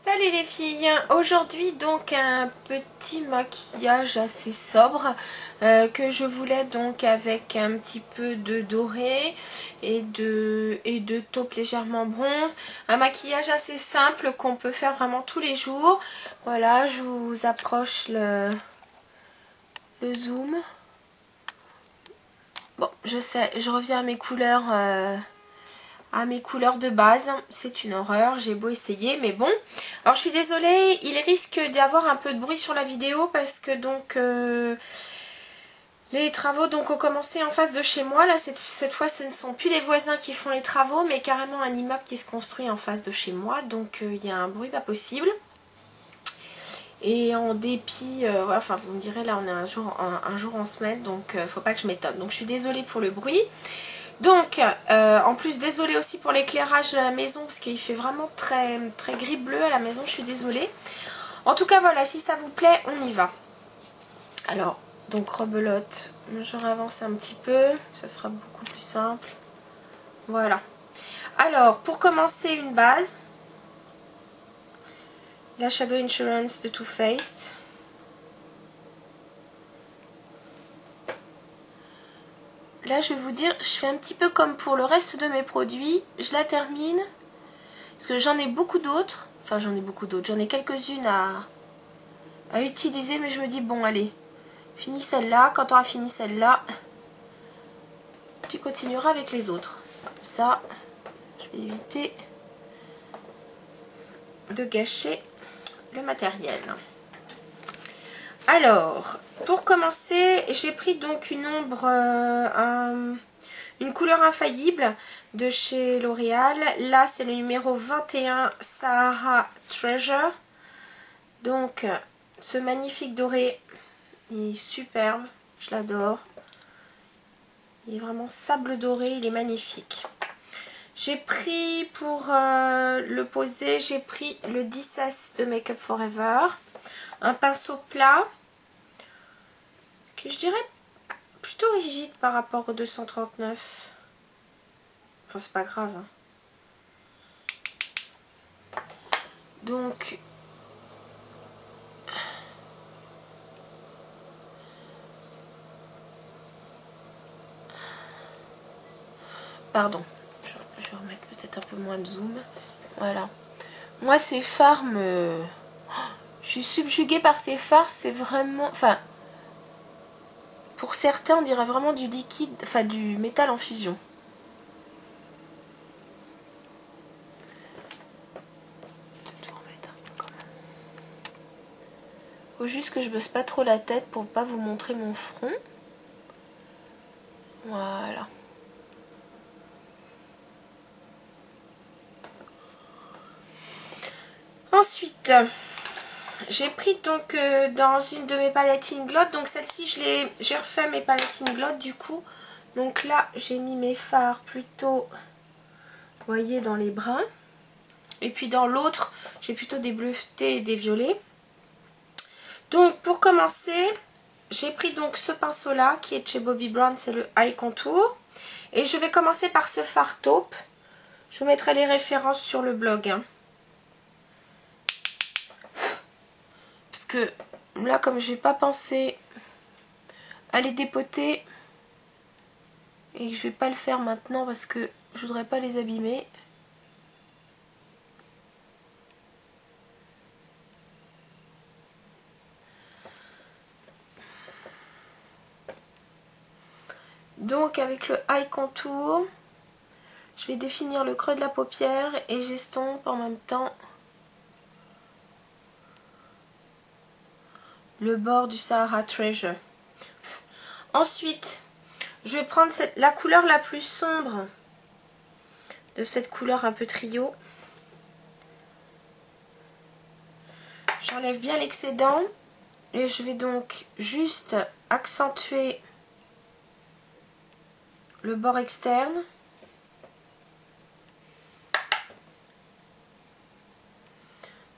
Salut les filles, aujourd'hui donc un petit maquillage assez sobre que je voulais donc avec un petit peu de doré et de taupe légèrement bronze. Un maquillage assez simple qu'on peut faire vraiment tous les jours. Voilà, je vous approche le zoom. Bon, je sais, je reviens à mes couleurs de base. C'est une horreur, j'ai beau essayer, mais bon. Alors je suis désolée, il risque d'y avoir un peu de bruit sur la vidéo parce que donc les travaux donc ont commencé en face de chez moi. Là cette fois ce ne sont plus les voisins qui font les travaux, mais carrément un immeuble qui se construit en face de chez moi. Donc il y a un bruit pas possible. Et en dépit, ouais, enfin vous me direz, là on est un jour en semaine, donc faut pas que je m'étonne. Donc je suis désolée pour le bruit. Donc, en plus, désolée aussi pour l'éclairage de la maison, parce qu'il fait vraiment très, très gris-bleu à la maison, je suis désolée. En tout cas, voilà, si ça vous plaît, on y va. Alors, donc rebelote, je avance un petit peu, ça sera beaucoup plus simple. Voilà. Alors, pour commencer, une base. La Shadow Insurance de Too Faced. Là, je vais vous dire, je fais un petit peu comme pour le reste de mes produits. Je la termine, parce que j'en ai beaucoup d'autres. Enfin, j'en ai beaucoup d'autres. J'en ai quelques-unes à utiliser, mais je me dis, bon, allez, finis celle-là. Quand tu auras fini celle-là, tu continueras avec les autres. Comme ça, je vais éviter de gâcher le matériel. Alors, pour commencer, j'ai pris donc une ombre, une couleur infaillible de chez L'Oréal. Là, c'est le numéro 21, Sahara Treasure. Donc, ce magnifique doré, il est superbe, je l'adore. Il est vraiment sable doré, il est magnifique. J'ai pris pour le poser, j'ai pris le 10S de Make Up For Ever. Un pinceau plat, que je dirais plutôt rigide par rapport au 239. Enfin, c'est pas grave. Hein. Donc, pardon, je vais remettre peut-être un peu moins de zoom. Voilà. Moi, ces fards me... Je suis subjuguée par ces fards, c'est vraiment... Enfin, pour certains, on dirait vraiment du liquide, enfin du métal en fusion. Faut juste que je bosse pas trop la tête pour pas vous montrer mon front. Voilà. Ensuite, j'ai pris donc dans une de mes palettes Inglot, donc celle-ci j'ai refait mes palettes Inglot du coup. Donc là, j'ai mis mes fards plutôt, vous voyez, dans les bruns. Et puis dans l'autre, j'ai plutôt des bleutés et des violets. Donc pour commencer, j'ai pris donc ce pinceau là qui est de chez Bobbi Brown, c'est le High Contour. Et je vais commencer par ce fard taupe. Je vous mettrai les références sur le blog. Hein. Parce que là, comme j'ai pas pensé à les dépoter, et que je vais pas le faire maintenant parce que je voudrais pas les abîmer. Donc avec le High Contour, je vais définir le creux de la paupière et j'estompe en même temps le bord du Sahara Treasure. Ensuite, je vais prendre la couleur la plus sombre de cette couleur un peu trio. J'enlève bien l'excédent et je vais donc juste accentuer le bord externe.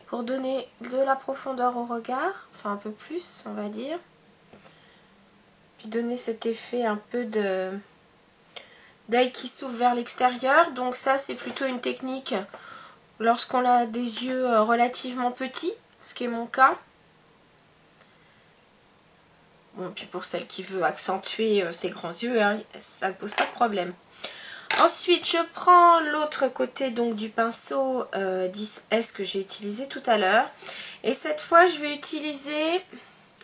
Pour donner de la profondeur au regard, enfin un peu plus on va dire. Puis donner cet effet un peu d'œil qui s'ouvre vers l'extérieur. Donc ça c'est plutôt une technique lorsqu'on a des yeux relativement petits, ce qui est mon cas. Bon, puis pour celle qui veut accentuer ses grands yeux, hein, ça ne pose pas de problème. Ensuite, je prends l'autre côté donc du pinceau 10S que j'ai utilisé tout à l'heure. Et cette fois, je vais utiliser,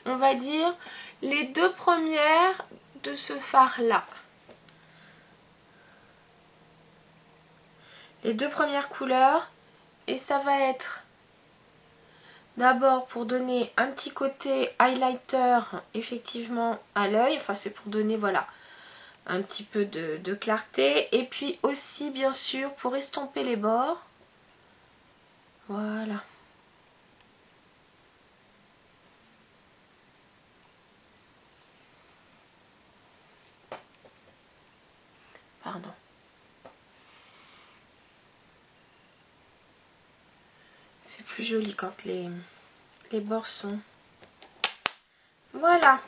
on va dire, les deux premières de ce fard-là. Les deux premières couleurs. Et ça va être d'abord pour donner un petit côté highlighter effectivement à l'œil. Enfin, c'est pour donner, voilà, un petit peu de clarté. Et puis aussi, bien sûr, pour estomper les bords. Voilà. Pardon. C'est plus joli quand les bords sont... Voilà.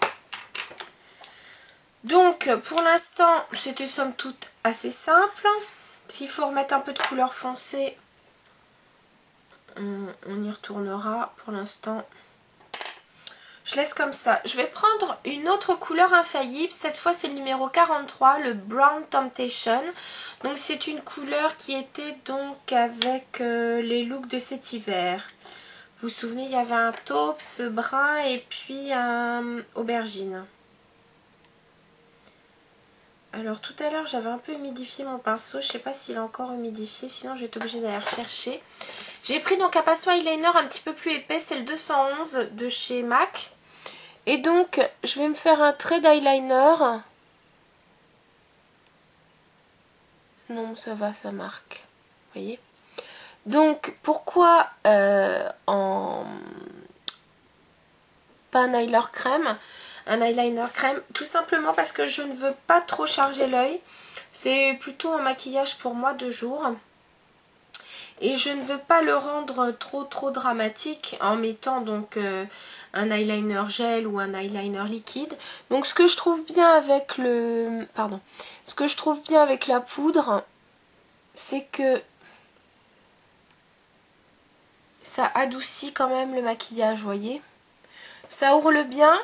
Donc, pour l'instant, c'était somme toute assez simple. S'il faut remettre un peu de couleur foncée, on y retournera. Pour l'instant, je laisse comme ça. Je vais prendre une autre couleur infaillible. Cette fois, c'est le numéro 43, le Brown Temptation. Donc, c'est une couleur qui était donc avec les looks de cet hiver. Vous vous souvenez, il y avait un taupe, ce brun et puis un aubergine. Alors tout à l'heure j'avais un peu humidifié mon pinceau, je ne sais pas s'il est encore humidifié, sinon je vais être obligée d'aller rechercher. J'ai pris donc un pinceau eyeliner un petit peu plus épais, c'est le 211 de chez MAC. Et donc je vais me faire un trait d'eyeliner. Non, ça va, ça marque. Vous voyez? Donc pourquoi en pas un eyeliner crème? Un eyeliner crème, tout simplement parce que je ne veux pas trop charger l'œil. C'est plutôt un maquillage pour moi de jour. Et je ne veux pas le rendre trop dramatique en mettant donc un eyeliner gel ou un eyeliner liquide. Donc ce que je trouve bien avec le... Pardon. Ce que je trouve bien avec la poudre, c'est que ça adoucit quand même le maquillage, vous voyez. Ça ourle bien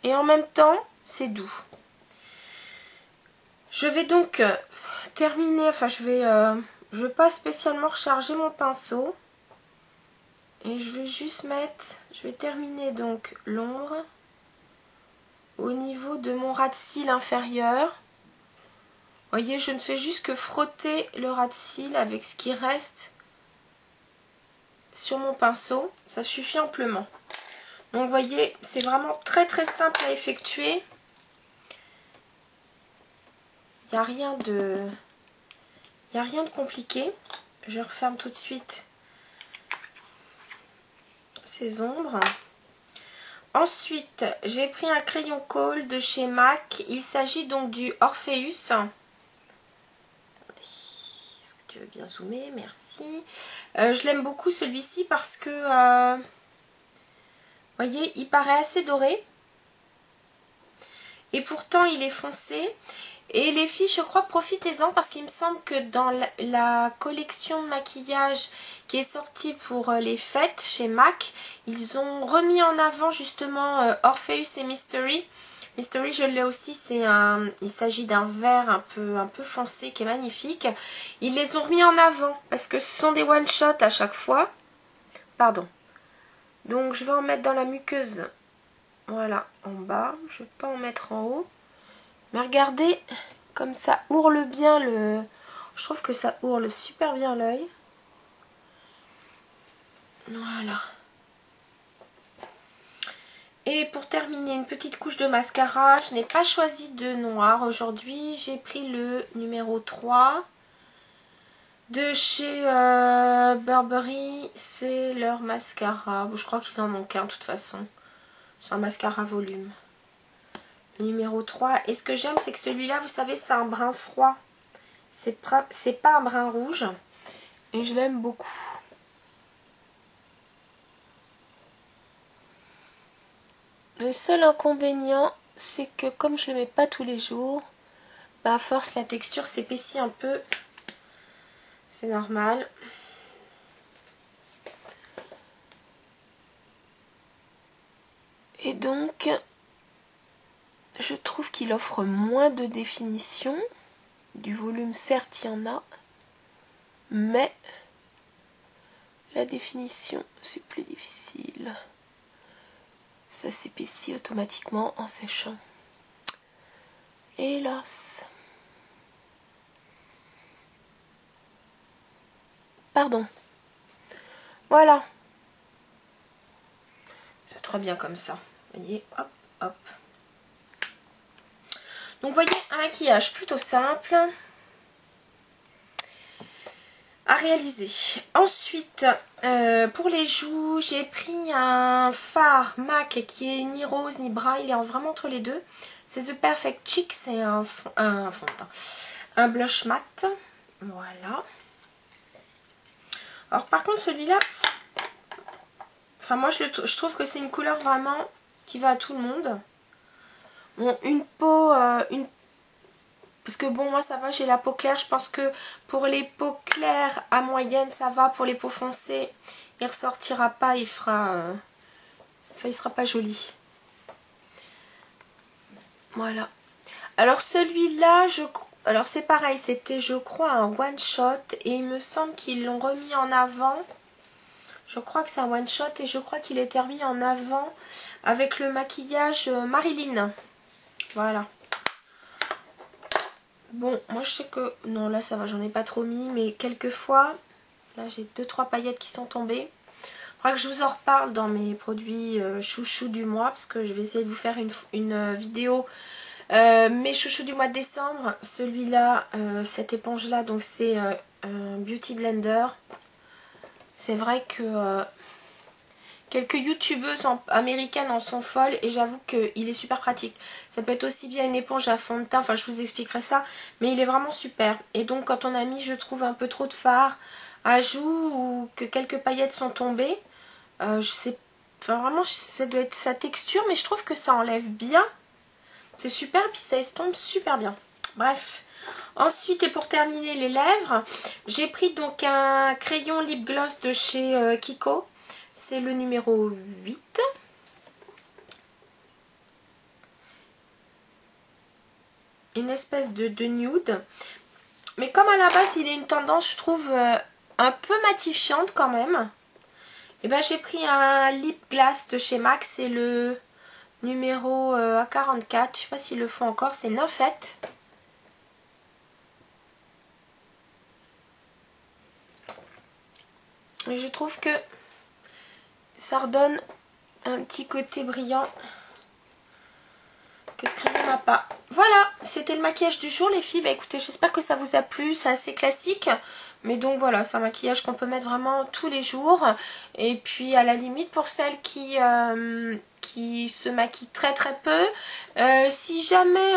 et en même temps, c'est doux. Je vais donc terminer, enfin je vais pas spécialement recharger mon pinceau. Et je vais juste mettre, je vais terminer donc l'ombre au niveau de mon ras de cils inférieur. Vous voyez, je ne fais juste que frotter le ras de cils avec ce qui reste sur mon pinceau. Ça suffit amplement. Donc vous voyez, c'est vraiment très simple à effectuer. Il n'y a rien de compliqué. Je referme tout de suite ces ombres. Ensuite, j'ai pris un crayon Kohl de chez MAC. Il s'agit donc du Orpheus. Est-ce que tu veux bien zoomer? Merci. Je l'aime beaucoup celui-ci parce que, vous voyez, il paraît assez doré. Et pourtant, il est foncé. Et les filles, je crois, profitez-en parce qu'il me semble que dans la collection de maquillage qui est sortie pour les fêtes chez MAC, ils ont remis en avant justement Orpheus et Mystery. Mystery, je l'ai aussi, il s'agit d'un vert un peu foncé qui est magnifique. Ils les ont remis en avant parce que ce sont des one-shot à chaque fois. Pardon. Donc je vais en mettre dans la muqueuse. Voilà, en bas. Je ne vais pas en mettre en haut. Mais regardez, comme ça ourle bien le... Je trouve que ça ourle super bien l'œil. Voilà. Et pour terminer, une petite couche de mascara. Je n'ai pas choisi de noir aujourd'hui. J'ai pris le numéro 3 de chez Burberry. C'est leur mascara. Je crois qu'ils en ont qu'un de toute façon. C'est un mascara volume. Le numéro 3. Et ce que j'aime, c'est que celui-là, vous savez, c'est un brun froid. C'est pas un brun rouge. Et je l'aime beaucoup. Le seul inconvénient, c'est que comme je ne le mets pas tous les jours, bah à force la texture s'épaissit un peu. C'est normal. donc, je trouve qu'il offre moins de définition. Du volume, certes, il y en a. Mais la définition, c'est plus difficile. Ça s'épaissit automatiquement en séchant. Hélas. Pardon. Voilà. C'est très bien comme ça. Vous voyez, hop, hop. Donc, vous voyez, un maquillage plutôt simple à réaliser. Ensuite, pour les joues, j'ai pris un fard MAC qui est ni rose ni brun. Il est vraiment entre les deux. C'est The Perfect Cheek. C'est un blush mat. Voilà. Alors, par contre, celui-là... Enfin, moi, je trouve que c'est une couleur vraiment qui va à tout le monde. Bon, une peau... Parce que bon, moi, ça va, j'ai la peau claire. Je pense que pour les peaux claires à moyenne, ça va. Pour les peaux foncées, il ressortira pas. Il fera... Enfin, il sera pas joli. Voilà. Alors, celui-là, alors, c'est pareil. C'était, je crois, un one-shot. Et il me semble qu'ils l'ont remis en avant. Je crois que c'est un one shot et je crois qu'il était remis en avant avec le maquillage Marilyn. Voilà. Bon, moi je sais que... Non, là ça va, j'en ai pas trop mis, mais quelquefois... Là j'ai 2-3 paillettes qui sont tombées. Il faudra que je vous en reparle dans mes produits chouchous du mois, parce que je vais essayer de vous faire une vidéo. Mes chouchous du mois de décembre, celui-là, cette éponge-là, donc c'est un Beauty Blender. C'est vrai que quelques youtubeuses américaines en sont folles et j'avoue qu'il est super pratique. Ça peut être aussi bien une éponge à fond de teint, enfin je vous expliquerai ça, mais il est vraiment super. Et donc quand on a mis, je trouve, un peu trop de fard à joues ou que quelques paillettes sont tombées, je sais, enfin vraiment ça doit être sa texture, mais je trouve que ça enlève bien. C'est super, puis ça estompe super bien. Bref. Ensuite, et pour terminer les lèvres, j'ai pris donc un crayon lip gloss de chez Kiko. C'est le numéro 8. Une espèce de nude. Mais comme à la base, il a une tendance, je trouve, un peu matifiante quand même. Et ben j'ai pris un lip gloss de chez MAC. C'est le numéro A44. Je sais pas s'ils le font encore. C'est Nymphet. Et je trouve que ça redonne un petit côté brillant que ce crayon n'a pas. Voilà, c'était le maquillage du jour les filles. Bah écoutez, j'espère que ça vous a plu. C'est assez classique. Mais donc voilà, c'est un maquillage qu'on peut mettre vraiment tous les jours. Et puis à la limite pour celles qui se maquillent très très peu, si jamais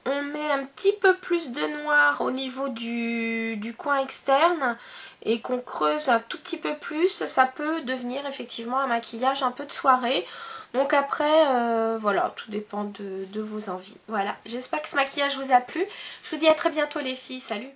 on met un petit peu plus de noir au niveau du coin externe et qu'on creuse un tout petit peu plus, ça peut devenir effectivement un maquillage un peu de soirée. Donc après, voilà, tout dépend de vos envies. Voilà, j'espère que ce maquillage vous a plu. Je vous dis à très bientôt les filles, salut!